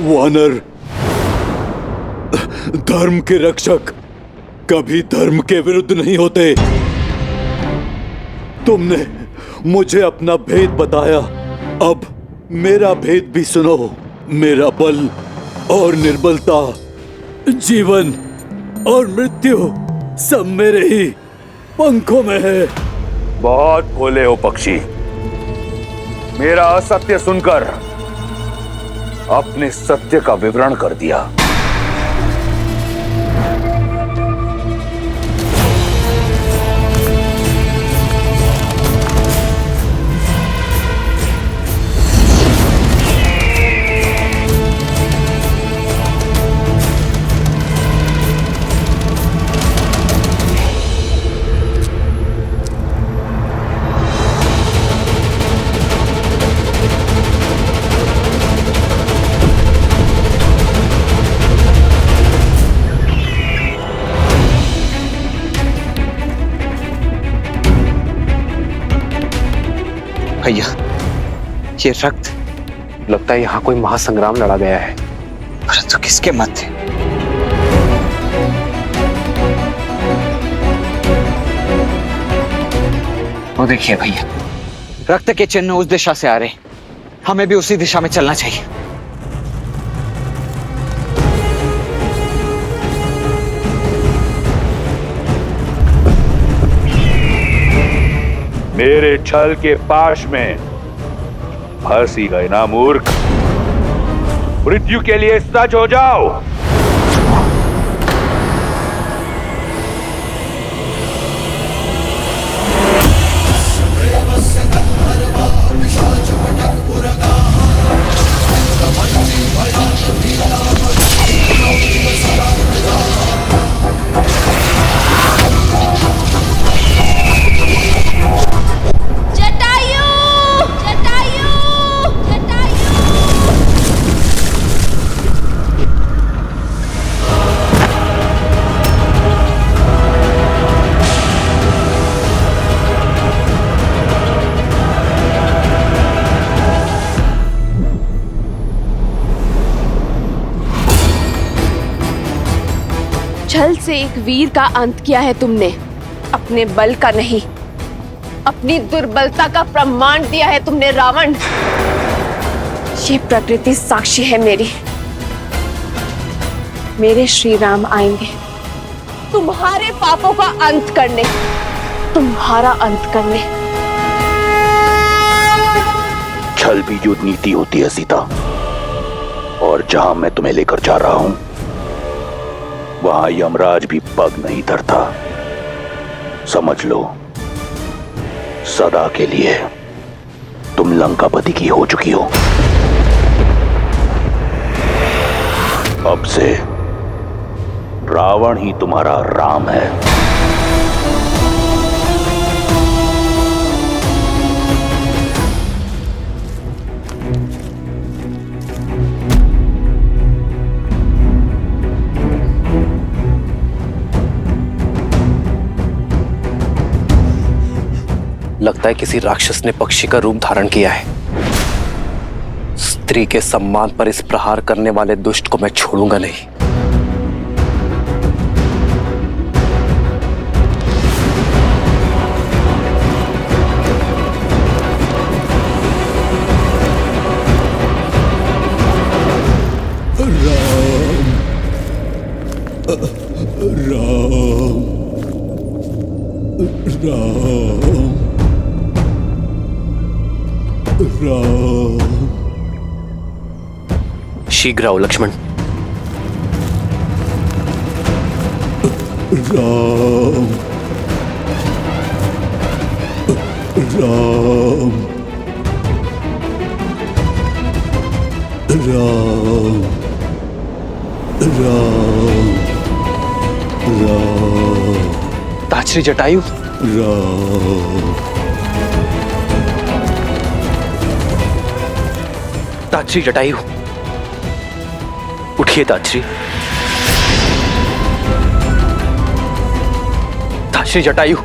वानर धर्म के रक्षक कभी धर्म के विरुद्ध नहीं होते। तुमने मुझे अपना भेद बताया, अब मेरा भेद भी सुनो। मेरा बल और निर्बलता, जीवन और मृत्यु सब मेरे ही पंखों में है। बहुत भोले हो पक्षी। मेरा असत्य सुनकर अपने सत्य का विवरण कर दिया। भैया, ये रक्त लगता है यहाँ कोई महासंग्राम लड़ा गया है, परंतु किसके मध्य? वो देखिए भैया, रक्त के चिन्ह उस दिशा से आ रहे, हमें भी उसी दिशा में चलना चाहिए। मेरे छल के पाश में फंसी गए ना मूर्ख। मृत्यु के लिए सच हो जाओ। छल से एक वीर का अंत किया है तुमने, अपने बल का नहीं, अपनी दुर्बलता का प्रमाण दिया है तुमने रावण। ये प्रकृति साक्षी है मेरी। मेरे श्री राम आएंगे तुम्हारे पापों का अंत करने, तुम्हारा अंत करने। छल भी युद्ध नीति होती है सीता, और जहां मैं तुम्हें लेकर जा रहा हूं वहां यमराज भी पग नहीं धरता। समझ लो, सदा के लिए तुम लंकापति की हो चुकी हो। अब से रावण ही तुम्हारा राम है। लगता है किसी राक्षस ने पक्षी का रूप धारण किया है। स्त्री के सम्मान पर इस प्रहार करने वाले दुष्ट को मैं छोड़ूंगा नहीं। शीघ्र आओ लक्ष्मण। राम राम राम राम राम। ताछरी जटायु। राम ताछरी जटायु, उठिए ताछरी। ताछरी जटायु,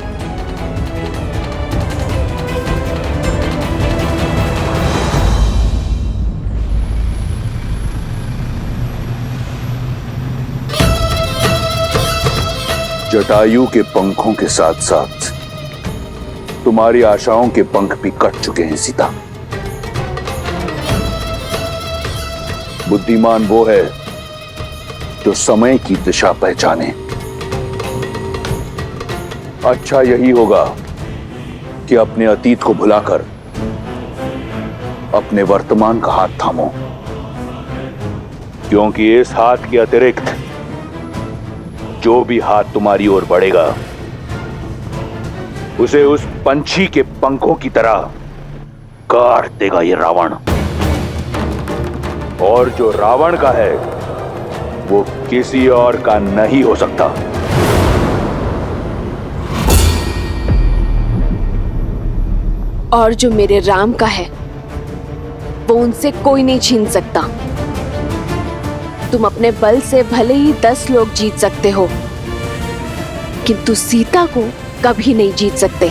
जटायु के पंखों के साथ साथ तुम्हारी आशाओं के पंख भी कट चुके हैं सीता। बुद्धिमान वो है जो समय की दिशा पहचाने। अच्छा यही होगा कि अपने अतीत को भुलाकर अपने वर्तमान का हाथ थामो, क्योंकि इस हाथ के अतिरिक्त जो भी हाथ तुम्हारी ओर बढ़ेगा उसे उस पंछी के पंखों की तरह काट देगा ये रावण। और जो रावण का है वो किसी और का नहीं हो सकता। और जो मेरे राम का है वो उनसे कोई नहीं छीन सकता। तुम अपने बल से भले ही 10 लोग जीत सकते हो, किंतु सीता को कभी नहीं जीत सकते।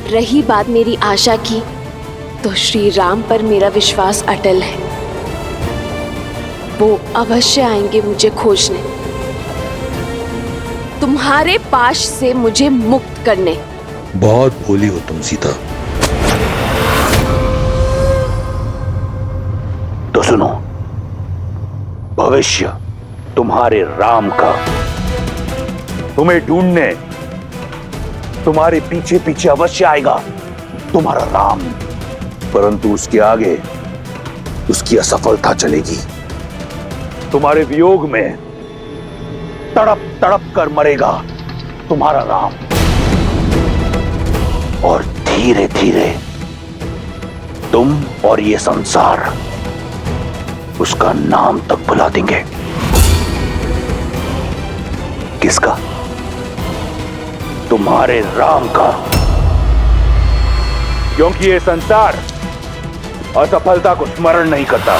रही बात मेरी आशा की, तो श्री राम पर मेरा विश्वास अटल है। वो अवश्य आएंगे मुझे खोजने, तुम्हारे पाश से मुझे मुक्त करने। बहुत भोली हो तुम सीता। तो सुनो, भविष्य तुम्हारे राम का तुम्हें ढूंढने तुम्हारे पीछे पीछे अवश्य आएगा तुम्हारा राम, परंतु उसके आगे उसकी असफलता चलेगी। तुम्हारे वियोग में तड़प तड़प कर मरेगा तुम्हारा राम, और धीरे धीरे तुम और ये संसार उसका नाम तक भुला देंगे। किसका? तुम्हारे राम का। क्योंकि ये संसार असफलता को स्मरण नहीं करता।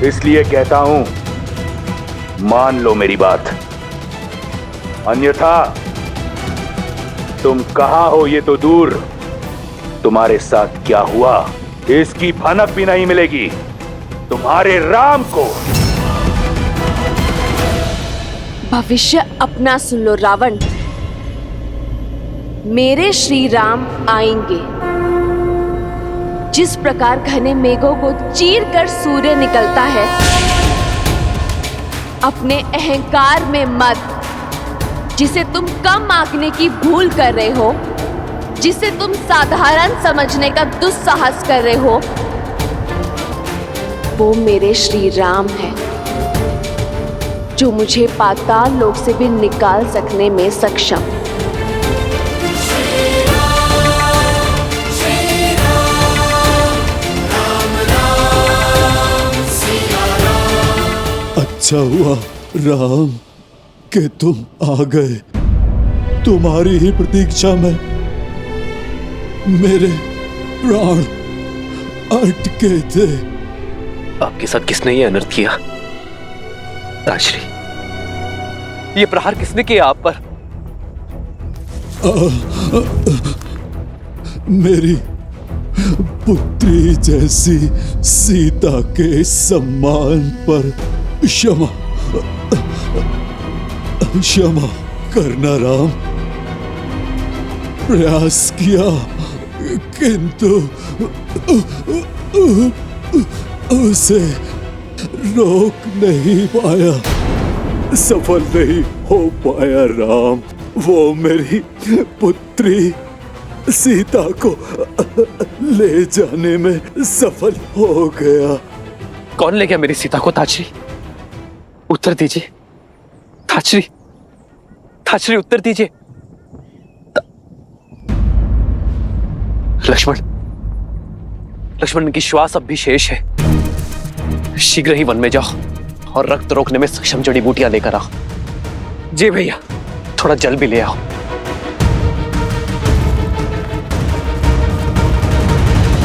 इसलिए कहता हूं, मान लो मेरी बात, अन्यथा तुम कहां हो ये तो दूर, तुम्हारे साथ क्या हुआ इसकी भनक भी नहीं मिलेगी तुम्हारे राम को। भविष्य अपना सुन लो रावण। मेरे श्री राम आएंगे। जिस प्रकार घने मेघों को चीर कर सूर्य निकलता है, अपने अहंकार में मत, जिसे तुम कम आंकने की भूल कर रहे हो, जिसे तुम साधारण समझने का दुस्साहस कर रहे हो, वो मेरे श्री राम है, जो मुझे पाताल लोक से भी निकाल सकने में सक्षम। अच्छा हुआ राम कि तुम आ गए। तुम्हारी ही प्रतीक्षा में मेरे प्राण अटके थे। आपके साथ किसने ये अनर्थ किया? ताजश्री, ये प्रहार किसने किया आप पर? मेरी पुत्री जैसी सीता के सम्मान पर क्षमा करना राम। प्रयास किया किंतु उसे रोक नहीं पाया, सफल नहीं हो पाया राम। वो मेरी पुत्री सीता को ले जाने में सफल हो गया। कौन ले गया मेरी सीता को? ताजश्री, उत्तर दीजिए। ताजश्री, ताजश्री उत्तर दीजिए। लक्ष्मण, लक्ष्मण की श्वास अब भी शेष है। शीघ्र ही वन में जाओ और रक्त रोकने में सक्षम जड़ी बूटियां लेकर आओ। जी भैया, थोड़ा जल भी ले आओ।